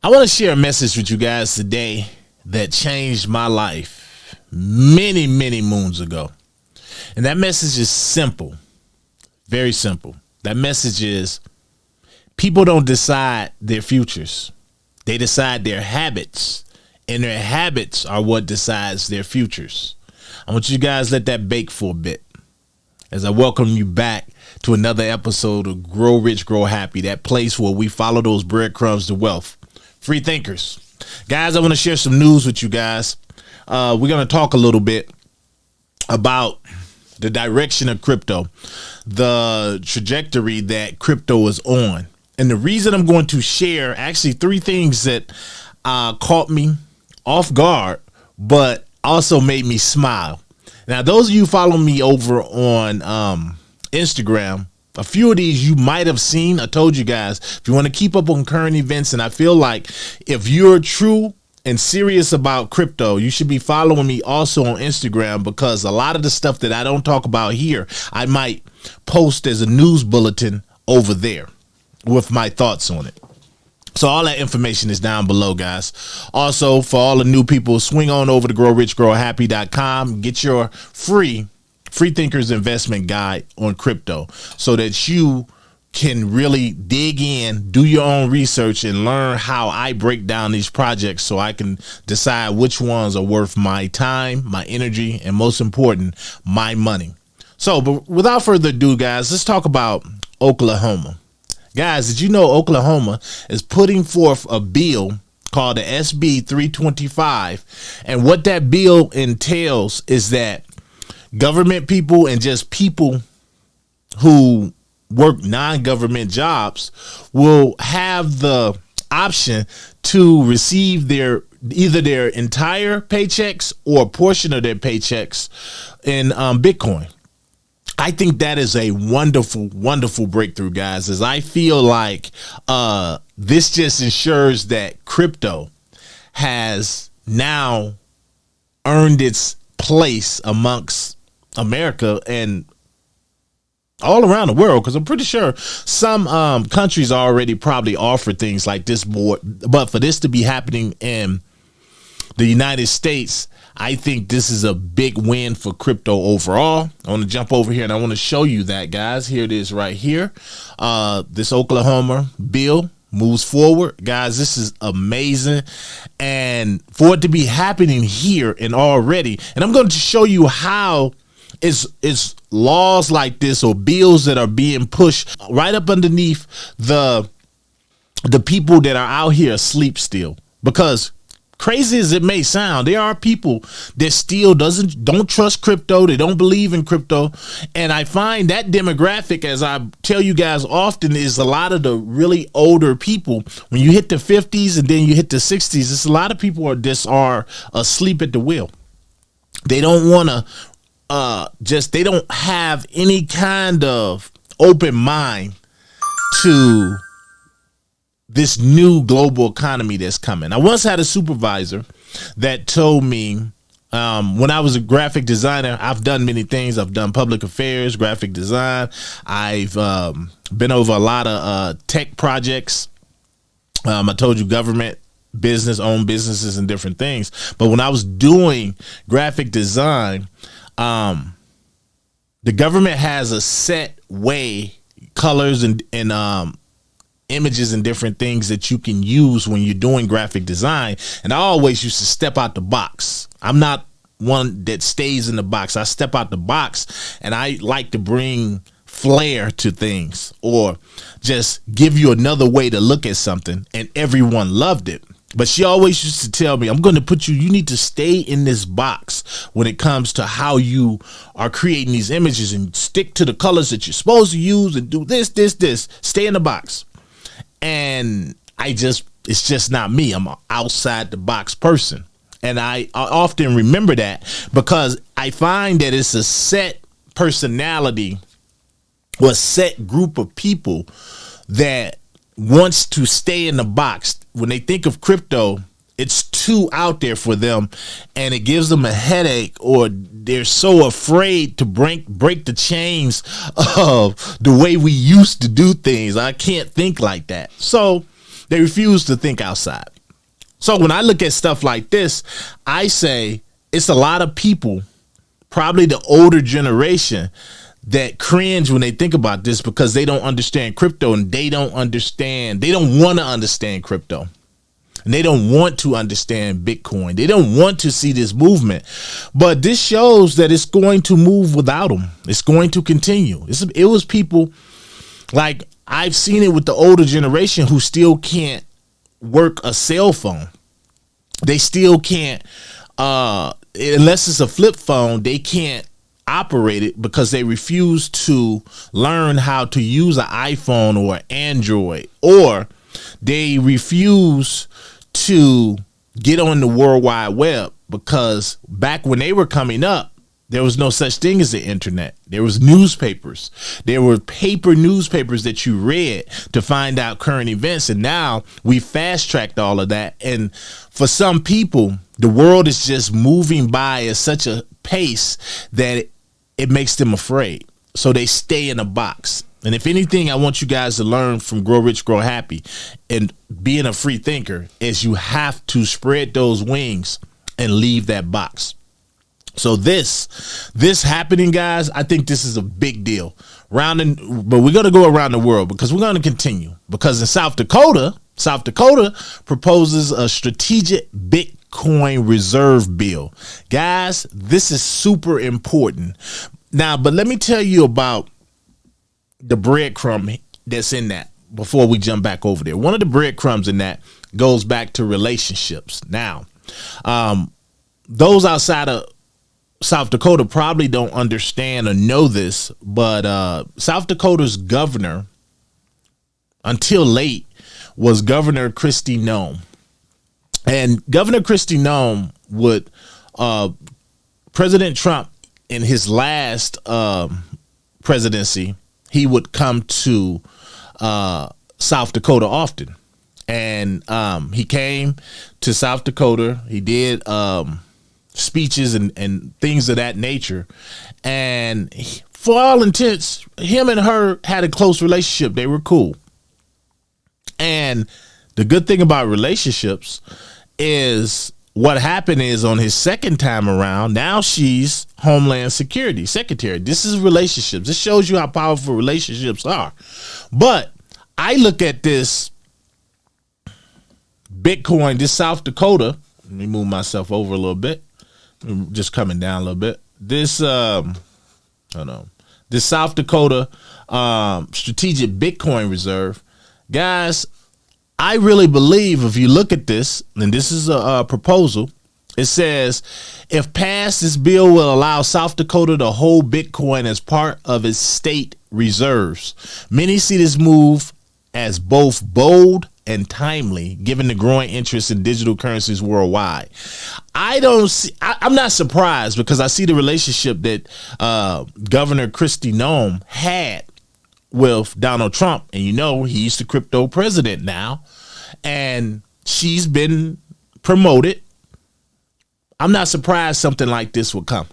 I want to share a message with you guys today that changed my life many, many moons ago. And that message is simple, very simple. That message is people don't decide their futures. They decide their habits, and their habits are what decides their futures. I want you guys to let that bake for a bit as I welcome you back to another episode of Grow Rich, Grow Happy, that place where we follow those breadcrumbs to wealth. Free thinkers. Guys, I want to share some news with you guys. We're going to talk a little bit about the direction of crypto, the trajectory that crypto is on. And the reason I'm going to share actually three things that caught me off guard, but also made me smile. Now, those of you follow me over on Instagram, a few of these you might have seen. I told you guys, if you want to keep up on current events, and I feel like if you're true and serious about crypto, you should be following me also on Instagram, because a lot of the stuff that I don't talk about here, I might post as a news bulletin over there with my thoughts on it. So all that information is down below, guys. Also, for all the new people, swing on over to growrichgrowhappy.com. Get your free thinkers investment guide on crypto so that you can really dig in, do your own research, and learn how I break down these projects so I can decide which ones are worth my time, my energy, and most important, my money. So, but without further ado, guys, let's talk about Oklahoma. Guys, did you know Oklahoma is putting forth a bill called the SB 325? And what that bill entails is that government people and just people who work non-government jobs will have the option to receive either their entire paychecks or a portion of their paychecks in Bitcoin. I think that is a wonderful, wonderful breakthrough, guys, as I feel like this just ensures that crypto has now earned its place amongst America and all around the world, because I'm pretty sure some countries already probably offer things like this, but for this to be happening in the United States, I think this is a big win for crypto overall. I want to jump over here and I want to show you that, guys. Here it is right here. This Oklahoma bill moves forward. Guys, this is amazing. And for it to be happening here and already, and I'm going to show you how it's laws like this or bills that are being pushed right up underneath the people that are out here asleep still. Because crazy as it may sound, there are people that still don't trust crypto. They don't believe in crypto. And I find that demographic, as I tell you guys often, is a lot of the really older people. When you hit the 50s and then you hit the 60s, it's a lot of people are asleep at the wheel. They don't want to they don't have any kind of open mind to this new global economy that's coming. I once had a supervisor that told me, when I was a graphic designer, I've done many things. I've done public affairs, graphic design. I've been over a lot of tech projects. I told you government, business, owned businesses and different things. But when I was doing graphic design, the government has a set way, colors and images and different things that you can use when you're doing graphic design. And I always used to step out the box. I'm not one that stays in the box. I step out the box, and I like to bring flair to things or just give you another way to look at something. And everyone loved it. But she always used to tell me, you need to stay in this box when it comes to how you are creating these images, and stick to the colors that you're supposed to use and do this. Stay in the box. And it's just not me. I'm an outside the box person. And I often remember that because I find that it's a set personality or a set group of people that wants to stay in the box. When they think of crypto, it's too out there for them, and it gives them a headache, or they're so afraid to break the chains of the way we used to do things. I can't think like that. So They refuse to think outside. So when I look at stuff like this, I say it's a lot of people, probably the older generation, that cringe when they think about this because they don't understand crypto, and they don't want to understand crypto, and they don't want to understand Bitcoin. They don't want to see this movement, but this shows that it's going to move without them. It's going to continue. It was people like, I've seen it with the older generation who still can't work a cell phone. They still can't, unless it's a flip phone, they can't operate it because they refuse to learn how to use an iPhone or Android, or they refuse to get on the World Wide Web, because back when they were coming up, there was no such thing as the internet. There was newspapers. There were paper newspapers that you read to find out current events. And now we fast tracked all of that. And for some people, the world is just moving by at such a pace that it makes them afraid. So they stay in a box. And if anything, I want you guys to learn from Grow Rich, Grow Happy and being a free thinker is you have to spread those wings and leave that box. So this happening, guys, I think this is a big deal. But we're going to go around the world because we're going to continue. Because in South Dakota proposes a strategic Bitcoin reserve bill. Guys, this is super important. Now, but let me tell you about the breadcrumb that's in that before we jump back over there. One of the breadcrumbs in that goes back to relationships. Now, those outside of South Dakota probably don't understand or know this, but South Dakota's governor, until late, was Governor Kristi Noem. And Governor Kristi Noem would, President Trump, in his last presidency, he would come to South Dakota often. And he came to South Dakota. He did speeches and things of that nature. And for all intents, him and her had a close relationship. They were cool. And the good thing about relationships is what happened is on his second time around, now she's Homeland Security Secretary. This is relationships. This shows you how powerful relationships are. But I look at this Bitcoin, this South Dakota, let me move myself over a little bit. Just coming down a little bit. This South Dakota strategic Bitcoin reserve, guys, I really believe if you look at this, and this is a proposal, it says, if passed, this bill will allow South Dakota to hold Bitcoin as part of its state reserves. Many see this move as both bold and timely, given the growing interest in digital currencies worldwide. I'm not surprised because I see the relationship that Governor Kristi Noem had with Donald Trump. And he's the crypto president now, and she's been promoted. I'm not surprised something like this would come.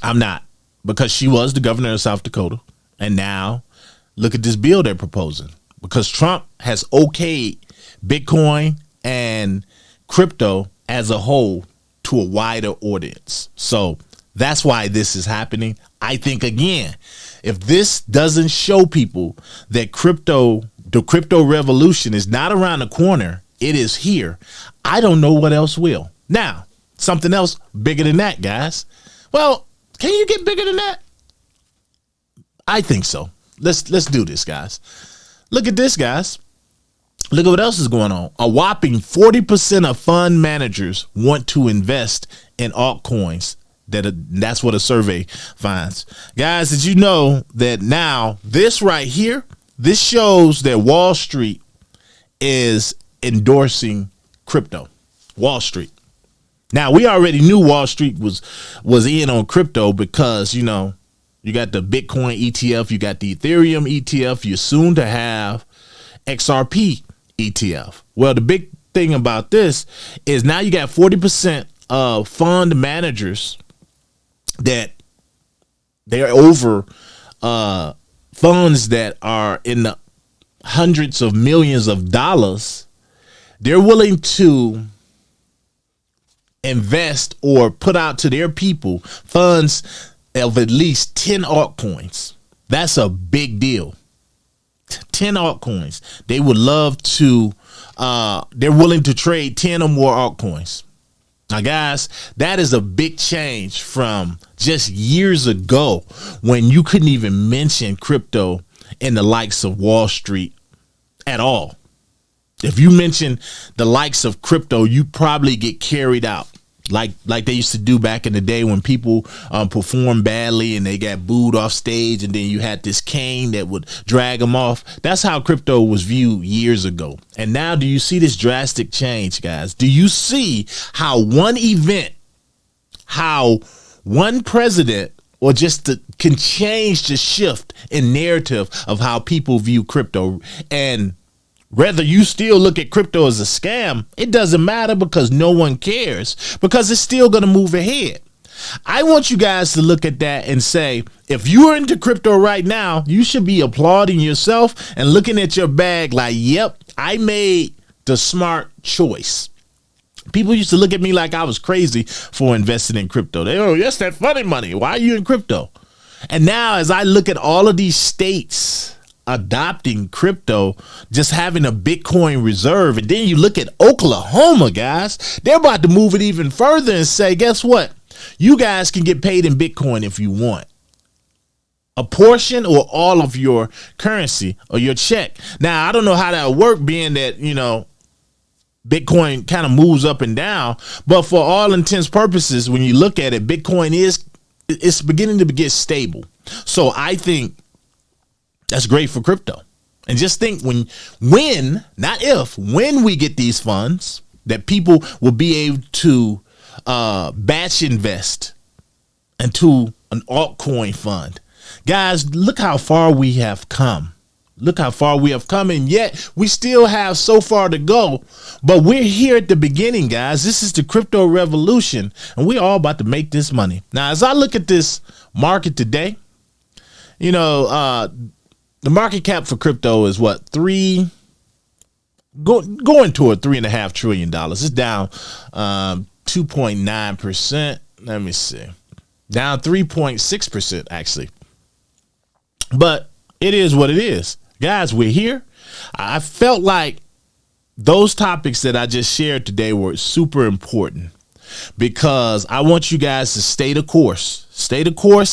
I'm not, because she was the governor of South Dakota. And now look at this bill they're proposing, because Trump has okayed Bitcoin and crypto as a whole to a wider audience. So that's why this is happening. I think, again, if this doesn't show people that the crypto revolution is not around the corner, it is here, I don't know what else will. Now, something else bigger than that, guys. Well, can you get bigger than that? I think so. Let's do this, guys. Look at this, guys. Look at what else is going on. A whopping 40% of fund managers want to invest in altcoins. That's what a survey finds. Guys, did you know that now this right here, this shows that Wall Street is endorsing crypto. Wall Street. Now, we already knew Wall Street was in on crypto because, you got the Bitcoin ETF, you got the Ethereum ETF, you're soon to have XRP ETF. Well, the big thing about this is now you got 40% of fund managers that they're over funds that are in the hundreds of millions of dollars, they're willing to invest or put out to their people funds of at least 10 altcoins. That's a big deal. 10 altcoins. They would love to, they're willing to trade 10 or more altcoins. Now, guys, that is a big change from just years ago when you couldn't even mention crypto in the likes of Wall Street at all. If you mention the likes of crypto, you probably get carried out like they used to do back in the day when people performed badly and they got booed off stage, and then you had this cane that would drag them off. That's how crypto was viewed years ago. And now, do you see this drastic change, guys? Do you see how one event, how one president, or can change the shift in narrative of how people view crypto? And whether you still look at crypto as a scam, it doesn't matter, because no one cares, because it's still going to move ahead. I want you guys to look at that and say, if you're into crypto right now, you should be applauding yourself and looking at your bag like, yep, I made the smart choice. People used to look at me like I was crazy for investing in crypto. They, oh, yes, that funny money. Why are you in crypto? And now, as I look at all of these states adopting crypto, just having a Bitcoin reserve, and then you look at Oklahoma, guys, they're about to move it even further and say, guess what? You guys can get paid in Bitcoin if you want. A portion or all of your currency or your check. Now, I don't know how that will work, being that, you know, Bitcoin kind of moves up and down, but for all intents purposes, when you look at it, Bitcoin it's beginning to get stable. So I think that's great for crypto. And just think, when, not if, when we get these funds, that people will be able to batch invest into an altcoin fund. Guys, look how far we have come. Look how far we have come, and yet we still have so far to go. But we're here at the beginning, guys. This is the crypto revolution, and we're all about to make this money. Now, as I look at this market today, you know, the market cap for crypto is what, going toward $3.5 trillion. It's down 2.9%. Let me see, down 3.6% actually. But it is what it is, guys. We're here. I felt like those topics that I just shared today were super important, because I want you guys to stay the course,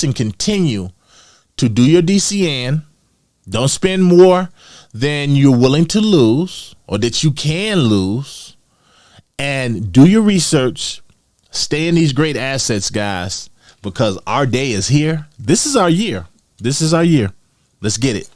and continue to do your DCN. Don't spend more than you're willing to lose, or that you can lose, and do your research. Stay in these great assets, guys, because our day is here. This is our year. Let's get it.